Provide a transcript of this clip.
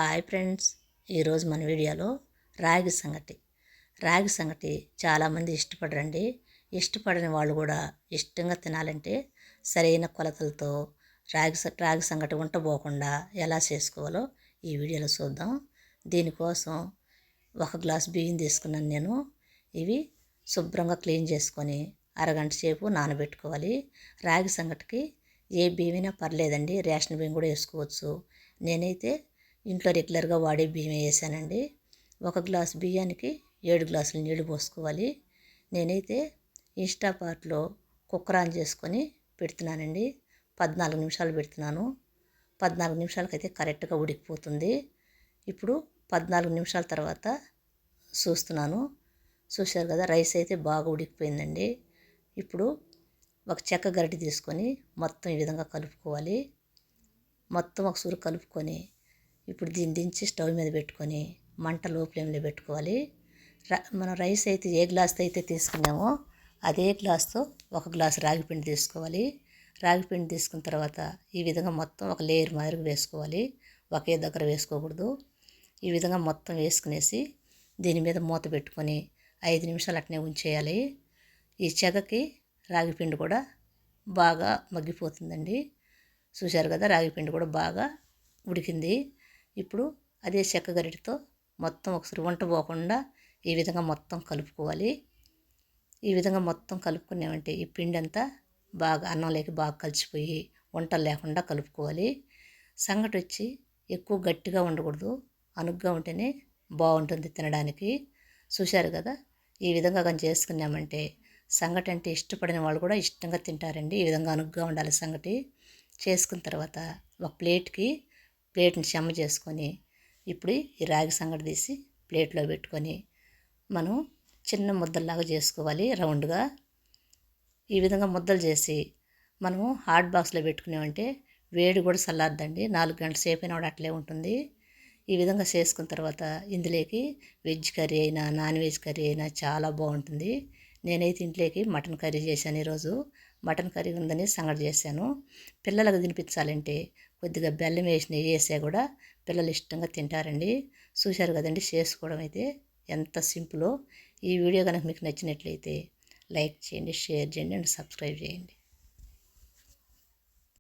Hi friends, ఈరోజు మన వీడియోలో రాగి సంగటి చాలామంది ఇష్టపడరండి. ఇష్టపడని వాళ్ళు కూడా ఇష్టంగా తినాలంటే సరైన కొలతలతో రాగి సంగటి ఉంటపోకుండా ఎలా చేసుకోవాలో ఈ వీడియోలో చూద్దాం. దీనికోసం 1 గ్లాస్ బియ్యం తీసుకున్నాను నేను. ఇవి శుభ్రంగా క్లీన్ చేసుకొని అరగంట సేపు నానబెట్టుకోవాలి. రాగి సంగటికి ఏ బియ్యమైనా పర్లేదండి, రేషన్ బియ్యం కూడా వేసుకోవచ్చు. నేనైతే ఇంట్లో రెగ్యులర్గా వాడే బియ్యం వేసానండి. 1 గ్లాస్ బియ్యానికి 7 గ్లాసులు నీళ్లు పోసుకోవాలి. నేనైతే ఇన్స్టాపాట్లో కుక్కర్ ఆన్ చేసుకొని పెడుతున్నానండి. 14 నిమిషాలు పెడుతున్నాను. 14 నిమిషాలకైతే కరెక్ట్గా ఉడికిపోతుంది. ఇప్పుడు 14 నిమిషాల తర్వాత చూస్తున్నాను. చూశారు కదా, రైస్ అయితే బాగా ఉడికిపోయిందండి. ఇప్పుడు ఒక చెక్క గరిటె తీసుకొని మొత్తం ఈ విధంగా కలుపుకోవాలి. మొత్తం ఒకసారి కలుపుకొని ఇప్పుడు దీన్ని దించి స్టవ్ మీద పెట్టుకొని మంట లో ఫ్లేమ్లో పెట్టుకోవాలి. మనం రైస్ అయితే ఏ గ్లాస్తో అయితే తీసుకున్నామో అదే గ్లాస్తో 1 గ్లాస్ రాగి పిండి తీసుకోవాలి. రాగి పిండి తీసుకున్న తర్వాత ఈ విధంగా మొత్తం ఒక లేయర్ మాదిరిగా వేసుకోవాలి. ఒకే దగ్గర వేసుకోకూడదు. ఈ విధంగా మొత్తం వేసుకునేసి దీని మీద మూత పెట్టుకొని 5 నిమిషాలు అట్నే ఉంచేయాలి. ఈ చెగకి రాగి పిండి కూడా బాగా మగ్గిపోతుందండి. చూశారు కదా, రాగి పిండి కూడా బాగా ఉడికింది. ఇప్పుడు అదే చెక్క గరిటెతో మొత్తం ఒకసారి వంట పోకుండా ఈ విధంగా మొత్తం కలుపుకోవాలి. ఈ విధంగా మొత్తం కలుపుకున్నామంటే ఈ పిండి అంతా బాగా అన్నంలోకి బాగా కలిసిపోయి వంటలు లేకుండా కలుపుకోవాలి. సంగటి వచ్చి ఎక్కువ గట్టిగా ఉండకూడదు, అనుగ్గా ఉంటేనే బాగుంటుంది తినడానికి. చూశారు కదా, ఈ విధంగా కానీ చేసుకున్నామంటే సంగటి అంటే ఇష్టపడిన వాళ్ళు కూడా ఇష్టంగా తింటారండి. ఈ విధంగా అనుగ్గా ఉండాలి సంగటి. చేసుకున్న తర్వాత ఒక ప్లేట్ని చెమ్మ చేసుకొని ఇప్పుడు ఈ రాగి సంగటి తీసి ప్లేట్లో పెట్టుకొని మనం చిన్న ముద్దల్లాగా చేసుకోవాలి రౌండ్గా. ఈ విధంగా ముద్దలు చేసి మనము హాట్ బాక్స్లో పెట్టుకున్నామంటే వేడి కూడా చల్లారదండి. 4 గంటల సేపు అయినా కూడా అట్లే ఉంటుంది. ఈ విధంగా చేసుకున్న తర్వాత ఇందులోకి వెజ్ కర్రీ అయినా నాన్ వెజ్ కర్రీ అయినా చాలా బాగుంటుంది. నేనైతే ఇంట్లోకి మటన్ కర్రీ చేశాను. ఈరోజు మటన్ కర్రీ ఉందని సంగటి చేశాను. పిల్లలకు తినిపించాలంటే కొద్దిగా బెల్లం వేసి నెయ్యి వేసా కూడా పిల్లలు ఇష్టంగా తింటారండి. చూశారు కదండి, చేసుకోవడం అయితే ఎంత సింపులో. ఈ వీడియో కనుక మీకు నచ్చినట్లయితే లైక్ చేయండి, షేర్ చేయండి అండ్ సబ్స్క్రైబ్ చేయండి.